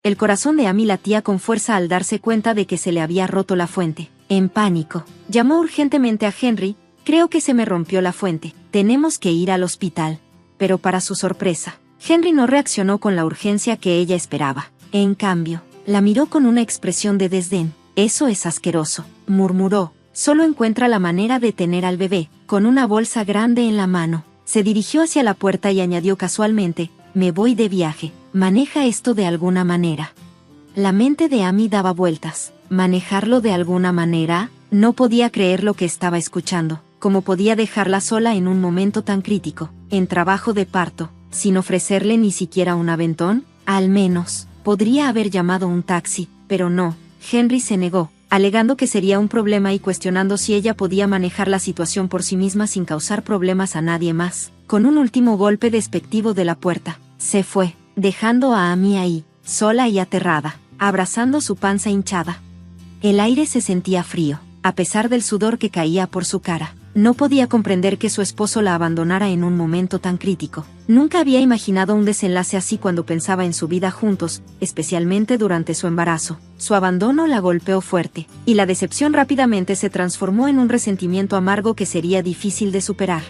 El corazón de Amy latía con fuerza al darse cuenta de que se le había roto la fuente. En pánico, llamó urgentemente a Henry. Creo que se me rompió la fuente. Tenemos que ir al hospital. Pero para su sorpresa, Henry no reaccionó con la urgencia que ella esperaba. En cambio, la miró con una expresión de desdén. Eso es asqueroso, murmuró. Solo encuentra la manera de tener al bebé, con una bolsa grande en la mano. Se dirigió hacia la puerta y añadió casualmente, me voy de viaje, maneja esto de alguna manera. La mente de Amy daba vueltas. ¿Manejarlo de alguna manera? No podía creer lo que estaba escuchando. ¿Cómo podía dejarla sola en un momento tan crítico, en trabajo de parto, sin ofrecerle ni siquiera un aventón? Al menos, podría haber llamado un taxi, pero no. Henry se negó, alegando que sería un problema y cuestionando si ella podía manejar la situación por sí misma sin causar problemas a nadie más. Con un último golpe despectivo de la puerta, se fue, dejando a Amy ahí, sola y aterrada, abrazando su panza hinchada. El aire se sentía frío, a pesar del sudor que caía por su cara. No podía comprender que su esposo la abandonara en un momento tan crítico. Nunca había imaginado un desenlace así cuando pensaba en su vida juntos, especialmente durante su embarazo. Su abandono la golpeó fuerte, y la decepción rápidamente se transformó en un resentimiento amargo que sería difícil de superar.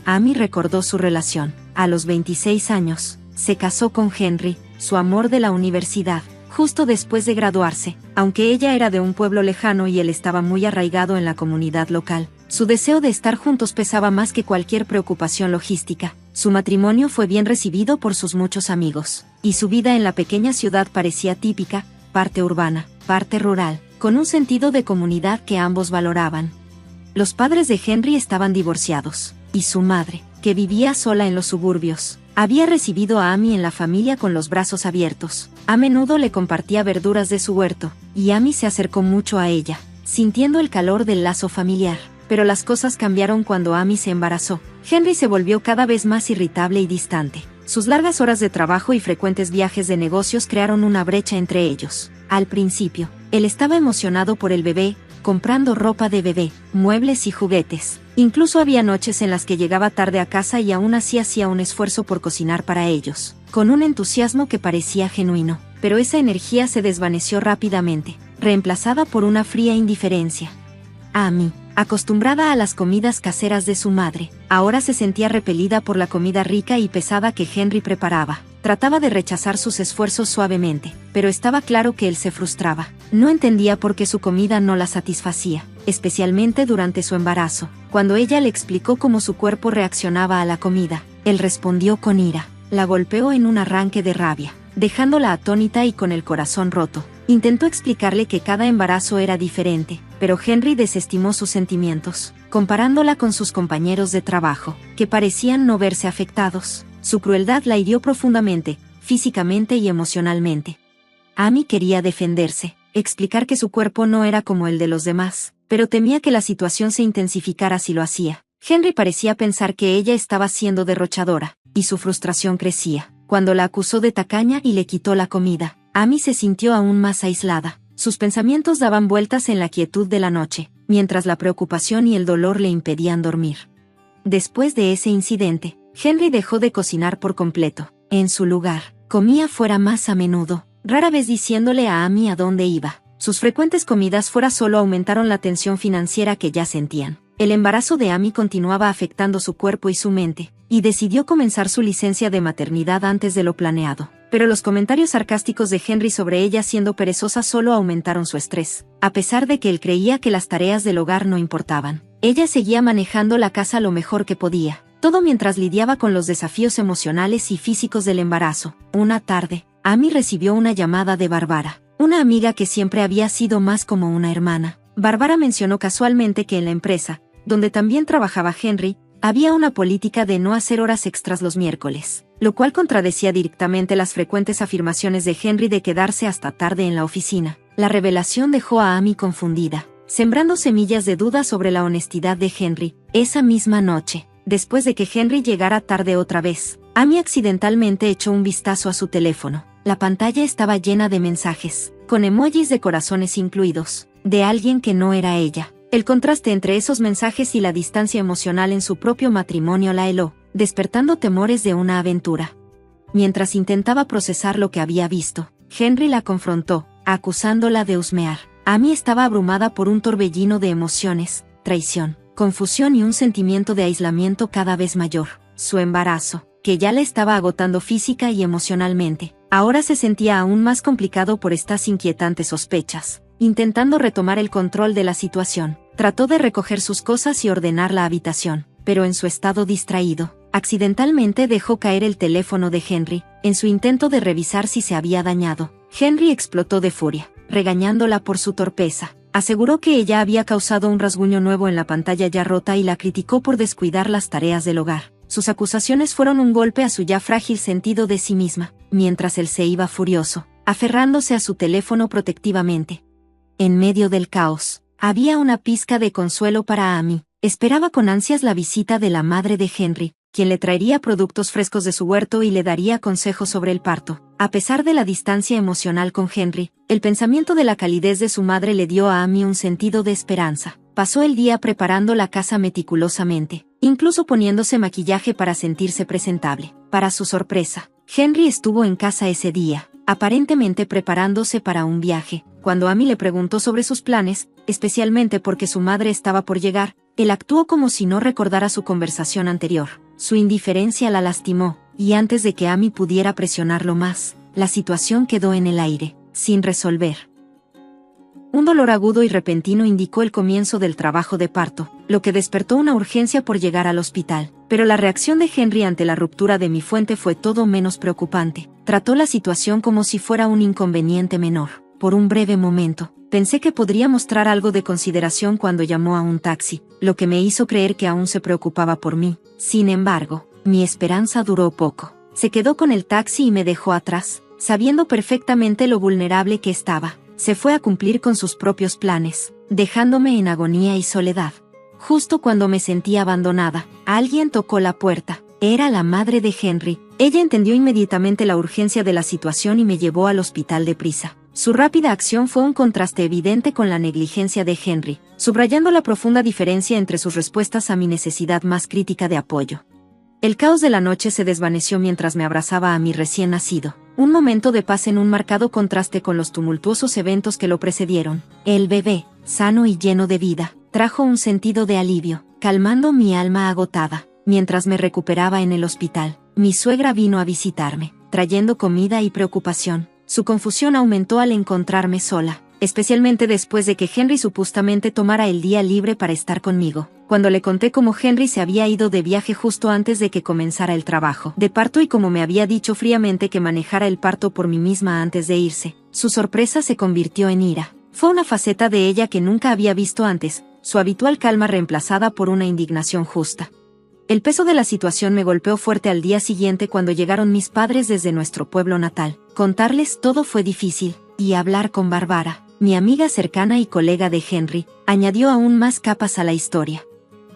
Amy recordó su relación. A los 26 años, se casó con Henry, su amor de la universidad, justo después de graduarse. Aunque ella era de un pueblo lejano y él estaba muy arraigado en la comunidad local, su deseo de estar juntos pesaba más que cualquier preocupación logística. Su matrimonio fue bien recibido por sus muchos amigos, y su vida en la pequeña ciudad parecía típica, parte urbana, parte rural, con un sentido de comunidad que ambos valoraban. Los padres de Henry estaban divorciados, y su madre, que vivía sola en los suburbios, había recibido a Amy en la familia con los brazos abiertos. A menudo le compartía verduras de su huerto, y Amy se acercó mucho a ella, sintiendo el calor del lazo familiar. Pero las cosas cambiaron cuando Amy se embarazó. Henry se volvió cada vez más irritable y distante. Sus largas horas de trabajo y frecuentes viajes de negocios crearon una brecha entre ellos. Al principio, él estaba emocionado por el bebé, comprando ropa de bebé, muebles y juguetes. Incluso había noches en las que llegaba tarde a casa y aún así hacía un esfuerzo por cocinar para ellos, con un entusiasmo que parecía genuino. Pero esa energía se desvaneció rápidamente, reemplazada por una fría indiferencia. Amy, acostumbrada a las comidas caseras de su madre, ahora se sentía repelida por la comida rica y pesada que Henry preparaba. Trataba de rechazar sus esfuerzos suavemente, pero estaba claro que él se frustraba. No entendía por qué su comida no la satisfacía, especialmente durante su embarazo. Cuando ella le explicó cómo su cuerpo reaccionaba a la comida, él respondió con ira. La golpeó en un arranque de rabia, dejándola atónita y con el corazón roto. Intentó explicarle que cada embarazo era diferente, pero Henry desestimó sus sentimientos, comparándola con sus compañeros de trabajo, que parecían no verse afectados. Su crueldad la hirió profundamente, físicamente y emocionalmente. Amy quería defenderse, explicar que su cuerpo no era como el de los demás, pero temía que la situación se intensificara si lo hacía. Henry parecía pensar que ella estaba siendo derrochadora, y su frustración crecía. Cuando la acusó de tacaña y le quitó la comida, Amy se sintió aún más aislada. Sus pensamientos daban vueltas en la quietud de la noche, mientras la preocupación y el dolor le impedían dormir. Después de ese incidente, Henry dejó de cocinar por completo. En su lugar, comía fuera más a menudo, rara vez diciéndole a Amy a dónde iba. Sus frecuentes comidas fuera solo aumentaron la tensión financiera que ya sentían. El embarazo de Amy continuaba afectando su cuerpo y su mente, y decidió comenzar su licencia de maternidad antes de lo planeado. Pero los comentarios sarcásticos de Henry sobre ella siendo perezosa solo aumentaron su estrés. A pesar de que él creía que las tareas del hogar no importaban, ella seguía manejando la casa lo mejor que podía. Todo mientras lidiaba con los desafíos emocionales y físicos del embarazo. Una tarde, Amy recibió una llamada de Bárbara, una amiga que siempre había sido más como una hermana. Bárbara mencionó casualmente que en la empresa, donde también trabajaba Henry, había una política de no hacer horas extras los miércoles, lo cual contradecía directamente las frecuentes afirmaciones de Henry de quedarse hasta tarde en la oficina. La revelación dejó a Amy confundida, sembrando semillas de duda sobre la honestidad de Henry. Esa misma noche, después de que Henry llegara tarde otra vez, Amy accidentalmente echó un vistazo a su teléfono. La pantalla estaba llena de mensajes, con emojis de corazones incluidos, de alguien que no era ella. El contraste entre esos mensajes y la distancia emocional en su propio matrimonio la heló, despertando temores de una aventura. Mientras intentaba procesar lo que había visto, Henry la confrontó, acusándola de husmear. Amy estaba abrumada por un torbellino de emociones, traición, confusión y un sentimiento de aislamiento cada vez mayor. Su embarazo, que ya la estaba agotando física y emocionalmente, ahora se sentía aún más complicado por estas inquietantes sospechas. Intentando retomar el control de la situación, trató de recoger sus cosas y ordenar la habitación, pero en su estado distraído, accidentalmente dejó caer el teléfono de Henry, en su intento de revisar si se había dañado. Henry explotó de furia, regañándola por su torpeza. Aseguró que ella había causado un rasguño nuevo en la pantalla ya rota y la criticó por descuidar las tareas del hogar. Sus acusaciones fueron un golpe a su ya frágil sentido de sí misma, mientras él se iba furioso, aferrándose a su teléfono protectivamente. En medio del caos, había una pizca de consuelo para Amy. Esperaba con ansias la visita de la madre de Henry, quien le traería productos frescos de su huerto y le daría consejos sobre el parto. A pesar de la distancia emocional con Henry, el pensamiento de la calidez de su madre le dio a Amy un sentido de esperanza. Pasó el día preparando la casa meticulosamente, incluso poniéndose maquillaje para sentirse presentable. Para su sorpresa, Henry estuvo en casa ese día, aparentemente preparándose para un viaje. Cuando Amy le preguntó sobre sus planes, especialmente porque su madre estaba por llegar, él actuó como si no recordara su conversación anterior. Su indiferencia la lastimó, y antes de que Amy pudiera presionarlo más, la situación quedó en el aire, sin resolver. Un dolor agudo y repentino indicó el comienzo del trabajo de parto, lo que despertó una urgencia por llegar al hospital. Pero la reacción de Henry ante la ruptura de mi fuente fue todo menos preocupante. Trató la situación como si fuera un inconveniente menor. Por un breve momento, pensé que podría mostrar algo de consideración cuando llamó a un taxi, lo que me hizo creer que aún se preocupaba por mí. Sin embargo, mi esperanza duró poco. Se quedó con el taxi y me dejó atrás, sabiendo perfectamente lo vulnerable que estaba. Se fue a cumplir con sus propios planes, dejándome en agonía y soledad. Justo cuando me sentía abandonada, alguien tocó la puerta. Era la madre de Henry. Ella entendió inmediatamente la urgencia de la situación y me llevó al hospital deprisa. Su rápida acción fue un contraste evidente con la negligencia de Henry, subrayando la profunda diferencia entre sus respuestas a mi necesidad más crítica de apoyo. El caos de la noche se desvaneció mientras me abrazaba a mi recién nacido. Un momento de paz en un marcado contraste con los tumultuosos eventos que lo precedieron. El bebé, sano y lleno de vida, trajo un sentido de alivio, calmando mi alma agotada. Mientras me recuperaba en el hospital, mi suegra vino a visitarme, trayendo comida y preocupación. Su confusión aumentó al encontrarme sola, especialmente después de que Henry supuestamente tomara el día libre para estar conmigo. Cuando le conté cómo Henry se había ido de viaje justo antes de que comenzara el trabajo de parto y como me había dicho fríamente que manejara el parto por mí misma antes de irse, su sorpresa se convirtió en ira. Fue una faceta de ella que nunca había visto antes, su habitual calma reemplazada por una indignación justa. El peso de la situación me golpeó fuerte al día siguiente cuando llegaron mis padres desde nuestro pueblo natal. Contarles todo fue difícil, y hablar con Bárbara, mi amiga cercana y colega de Henry, añadió aún más capas a la historia.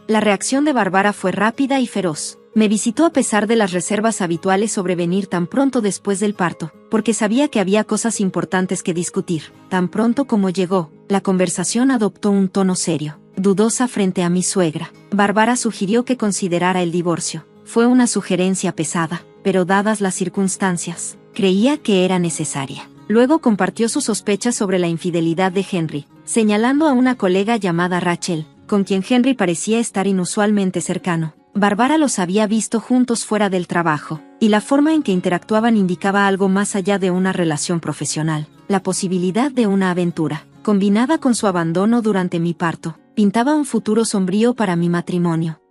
La reacción de Bárbara fue rápida y feroz. Me visitó a pesar de las reservas habituales sobre venir tan pronto después del parto, porque sabía que había cosas importantes que discutir. Tan pronto como llegó, la conversación adoptó un tono serio, dudosa frente a mi suegra. Bárbara sugirió que considerara el divorcio. Fue una sugerencia pesada, pero dadas las circunstancias, creía que era necesaria. Luego compartió sus sospechas sobre la infidelidad de Henry, señalando a una colega llamada Rachel, con quien Henry parecía estar inusualmente cercano. Bárbara los había visto juntos fuera del trabajo, y la forma en que interactuaban indicaba algo más allá de una relación profesional. La posibilidad de una aventura, combinada con su abandono durante mi parto, pintaba un futuro sombrío para mi matrimonio.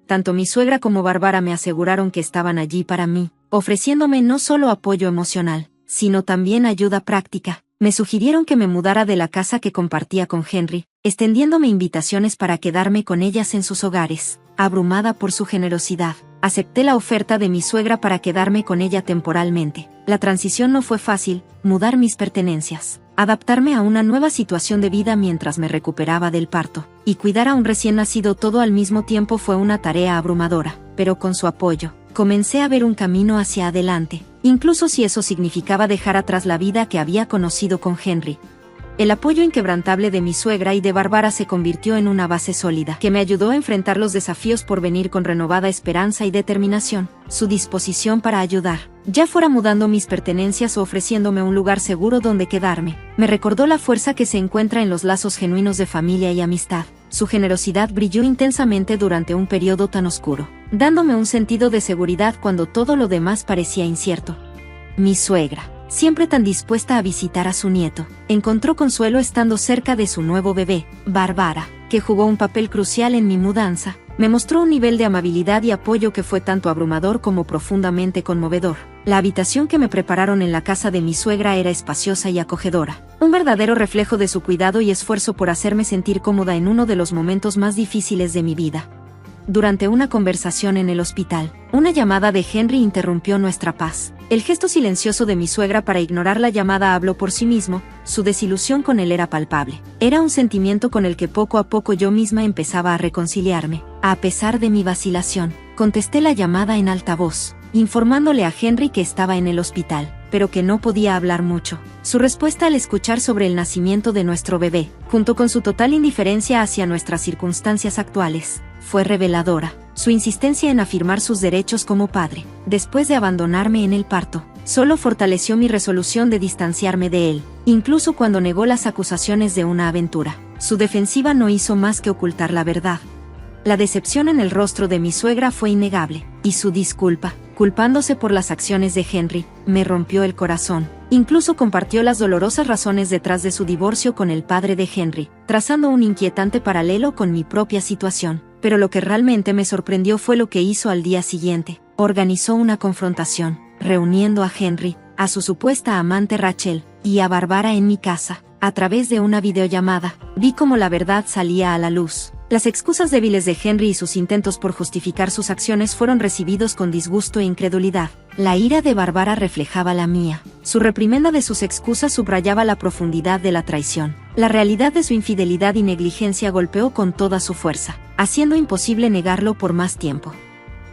Tanto mi suegra como Bárbara me aseguraron que estaban allí para mí, ofreciéndome no solo apoyo emocional, sino también ayuda práctica. Me sugirieron que me mudara de la casa que compartía con Henry, extendiéndome invitaciones para quedarme con ellas en sus hogares. Abrumada por su generosidad, acepté la oferta de mi suegra para quedarme con ella temporalmente. La transición no fue fácil, mudar mis pertenencias, adaptarme a una nueva situación de vida mientras me recuperaba del parto, y cuidar a un recién nacido todo al mismo tiempo fue una tarea abrumadora, pero con su apoyo, comencé a ver un camino hacia adelante, incluso si eso significaba dejar atrás la vida que había conocido con Henry. El apoyo inquebrantable de mi suegra y de Bárbara se convirtió en una base sólida que me ayudó a enfrentar los desafíos por venir con renovada esperanza y determinación. Su disposición para ayudar, ya fuera mudando mis pertenencias o ofreciéndome un lugar seguro donde quedarme. Me recordó la fuerza que se encuentra en los lazos genuinos de familia y amistad. Su generosidad brilló intensamente durante un periodo tan oscuro, dándome un sentido de seguridad cuando todo lo demás parecía incierto. Mi suegra, siempre tan dispuesta a visitar a su nieto, encontró consuelo estando cerca de su nuevo bebé, Bárbara, que jugó un papel crucial en mi mudanza. Me mostró un nivel de amabilidad y apoyo que fue tanto abrumador como profundamente conmovedor. La habitación que me prepararon en la casa de mi suegra era espaciosa y acogedora, un verdadero reflejo de su cuidado y esfuerzo por hacerme sentir cómoda en uno de los momentos más difíciles de mi vida. Durante una conversación en el hospital, una llamada de Henry interrumpió nuestra paz. El gesto silencioso de mi suegra para ignorar la llamada habló por sí mismo, su desilusión con él era palpable. Era un sentimiento con el que poco a poco yo misma empezaba a reconciliarme. A pesar de mi vacilación, contesté la llamada en alta voz, informándole a Henry que estaba en el hospital, pero que no podía hablar mucho. Su respuesta al escuchar sobre el nacimiento de nuestro bebé, junto con su total indiferencia hacia nuestras circunstancias actuales, fue reveladora. Su insistencia en afirmar sus derechos como padre, después de abandonarme en el parto, solo fortaleció mi resolución de distanciarme de él, incluso cuando negó las acusaciones de una aventura. Su defensiva no hizo más que ocultar la verdad. La decepción en el rostro de mi suegra fue innegable, y su disculpa, culpándose por las acciones de Henry, me rompió el corazón. Incluso compartió las dolorosas razones detrás de su divorcio con el padre de Henry, trazando un inquietante paralelo con mi propia situación. Pero lo que realmente me sorprendió fue lo que hizo al día siguiente. Organizó una confrontación, reuniendo a Henry, a su supuesta amante Rachel, y a Bárbara en mi casa. A través de una videollamada, vi cómo la verdad salía a la luz. Las excusas débiles de Henry y sus intentos por justificar sus acciones fueron recibidos con disgusto e incredulidad. La ira de Bárbara reflejaba la mía. Su reprimenda de sus excusas subrayaba la profundidad de la traición. La realidad de su infidelidad y negligencia golpeó con toda su fuerza, haciendo imposible negarlo por más tiempo.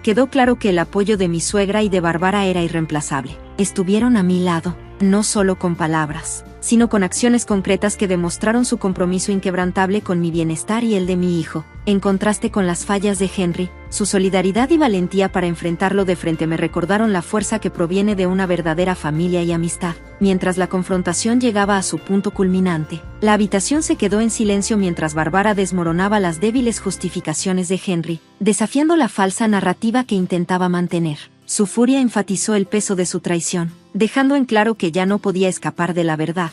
Quedó claro que el apoyo de mi suegra y de Bárbara era irreemplazable. Estuvieron a mi lado, no solo con palabras, sino con acciones concretas que demostraron su compromiso inquebrantable con mi bienestar y el de mi hijo. En contraste con las fallas de Henry, su solidaridad y valentía para enfrentarlo de frente me recordaron la fuerza que proviene de una verdadera familia y amistad. Mientras la confrontación llegaba a su punto culminante, la habitación se quedó en silencio mientras Bárbara desmoronaba las débiles justificaciones de Henry, desafiando la falsa narrativa que intentaba mantener. Su furia enfatizó el peso de su traición, dejando en claro que ya no podía escapar de la verdad.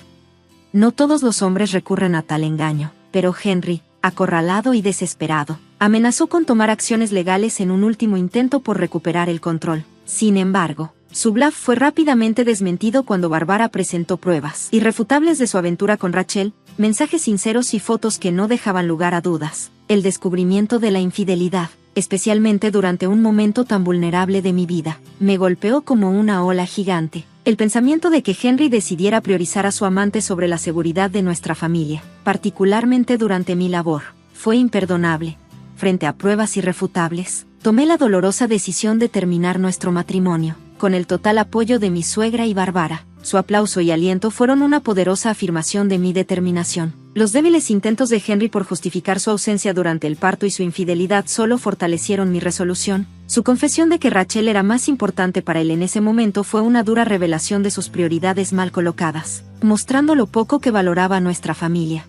No todos los hombres recurren a tal engaño, pero Henry, acorralado y desesperado, amenazó con tomar acciones legales en un último intento por recuperar el control. Sin embargo, su bluff fue rápidamente desmentido cuando Bárbara presentó pruebas irrefutables de su aventura con Rachel, mensajes sinceros y fotos que no dejaban lugar a dudas. El descubrimiento de la infidelidad, especialmente durante un momento tan vulnerable de mi vida, me golpeó como una ola gigante. El pensamiento de que Henry decidiera priorizar a su amante sobre la seguridad de nuestra familia, particularmente durante mi labor, fue imperdonable. Frente a pruebas irrefutables, tomé la dolorosa decisión de terminar nuestro matrimonio, con el total apoyo de mi suegra y Bárbara. Su aplauso y aliento fueron una poderosa afirmación de mi determinación. Los débiles intentos de Henry por justificar su ausencia durante el parto y su infidelidad solo fortalecieron mi resolución. Su confesión de que Rachel era más importante para él en ese momento fue una dura revelación de sus prioridades mal colocadas, mostrando lo poco que valoraba a nuestra familia.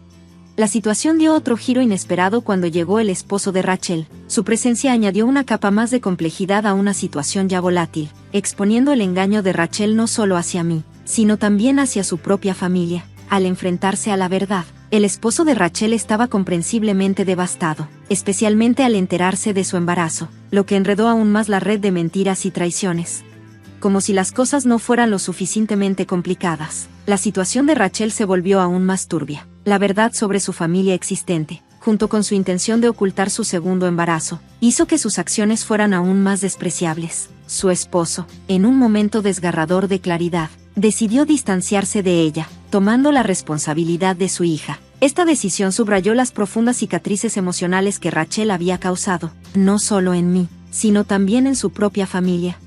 La situación dio otro giro inesperado cuando llegó el esposo de Rachel. Su presencia añadió una capa más de complejidad a una situación ya volátil, exponiendo el engaño de Rachel no solo hacia mí, sino también hacia su propia familia. Al enfrentarse a la verdad, el esposo de Rachel estaba comprensiblemente devastado, especialmente al enterarse de su embarazo, lo que enredó aún más la red de mentiras y traiciones. Como si las cosas no fueran lo suficientemente complicadas, la situación de Rachel se volvió aún más turbia. La verdad sobre su familia existente, junto con su intención de ocultar su segundo embarazo, hizo que sus acciones fueran aún más despreciables. Su esposo, en un momento desgarrador de claridad, decidió distanciarse de ella, tomando la responsabilidad de su hija. Esta decisión subrayó las profundas cicatrices emocionales que Rachel había causado, no solo en mí, sino también en su propia familia.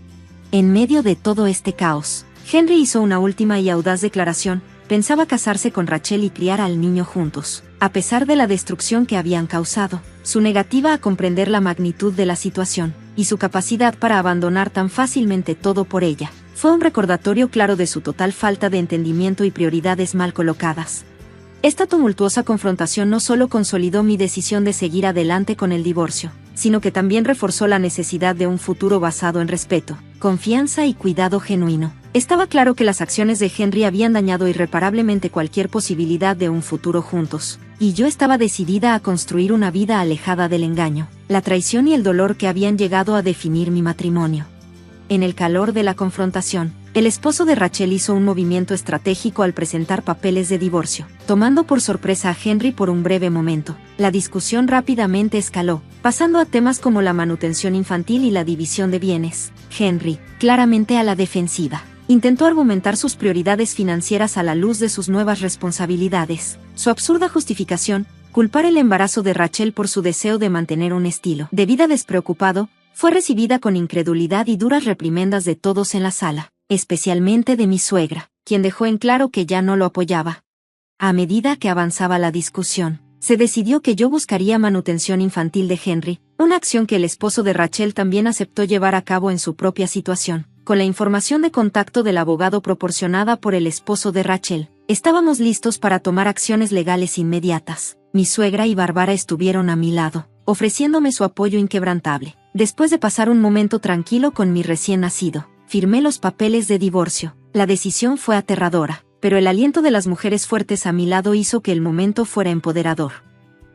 En medio de todo este caos, Henry hizo una última y audaz declaración. Pensaba casarse con Rachel y criar al niño juntos. A pesar de la destrucción que habían causado, su negativa a comprender la magnitud de la situación, y su capacidad para abandonar tan fácilmente todo por ella, fue un recordatorio claro de su total falta de entendimiento y prioridades mal colocadas. Esta tumultuosa confrontación no solo consolidó mi decisión de seguir adelante con el divorcio, sino que también reforzó la necesidad de un futuro basado en respeto, confianza y cuidado genuino. Estaba claro que las acciones de Henry habían dañado irreparablemente cualquier posibilidad de un futuro juntos, y yo estaba decidida a construir una vida alejada del engaño, la traición y el dolor que habían llegado a definir mi matrimonio. En el calor de la confrontación, el esposo de Rachel hizo un movimiento estratégico al presentar papeles de divorcio, tomando por sorpresa a Henry por un breve momento. La discusión rápidamente escaló, pasando a temas como la manutención infantil y la división de bienes. Henry, claramente a la defensiva, intentó argumentar sus prioridades financieras a la luz de sus nuevas responsabilidades. Su absurda justificación, culpar el embarazo de Rachel por su deseo de mantener un estilo de vida despreocupado, fue recibida con incredulidad y duras reprimendas de todos en la sala, especialmente de mi suegra, quien dejó en claro que ya no lo apoyaba. A medida que avanzaba la discusión, se decidió que yo buscaría manutención infantil de Henry, una acción que el esposo de Rachel también aceptó llevar a cabo en su propia situación. Con la información de contacto del abogado proporcionada por el esposo de Rachel, estábamos listos para tomar acciones legales inmediatas. Mi suegra y Bárbara estuvieron a mi lado, ofreciéndome su apoyo inquebrantable. Después de pasar un momento tranquilo con mi recién nacido, firmé los papeles de divorcio. La decisión fue aterradora, pero el aliento de las mujeres fuertes a mi lado hizo que el momento fuera empoderador.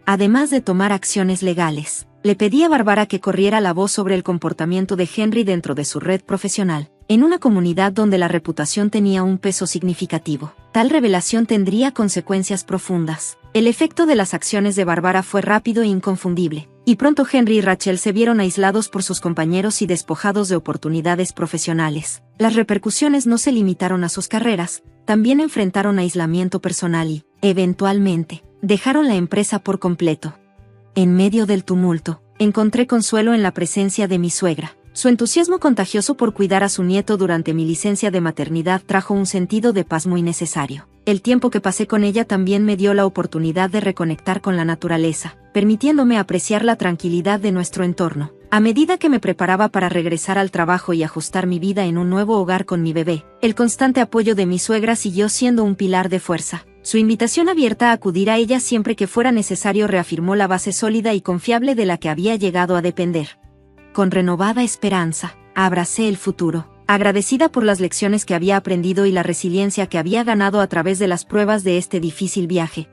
Además de tomar acciones legales, le pedí a Bárbara que corriera la voz sobre el comportamiento de Henry dentro de su red profesional, en una comunidad donde la reputación tenía un peso significativo. Tal revelación tendría consecuencias profundas. El efecto de las acciones de Bárbara fue rápido e inconfundible, y pronto Henry y Rachel se vieron aislados por sus compañeros y despojados de oportunidades profesionales. Las repercusiones no se limitaron a sus carreras, también enfrentaron aislamiento personal y, eventualmente, dejaron la empresa por completo. En medio del tumulto, encontré consuelo en la presencia de mi suegra. Su entusiasmo contagioso por cuidar a su nieto durante mi licencia de maternidad trajo un sentido de paz muy necesario. El tiempo que pasé con ella también me dio la oportunidad de reconectar con la naturaleza, permitiéndome apreciar la tranquilidad de nuestro entorno. A medida que me preparaba para regresar al trabajo y ajustar mi vida en un nuevo hogar con mi bebé, el constante apoyo de mi suegra siguió siendo un pilar de fuerza. Su invitación abierta a acudir a ella siempre que fuera necesario reafirmó la base sólida y confiable de la que había llegado a depender. Con renovada esperanza, abracé el futuro, agradecida por las lecciones que había aprendido y la resiliencia que había ganado a través de las pruebas de este difícil viaje.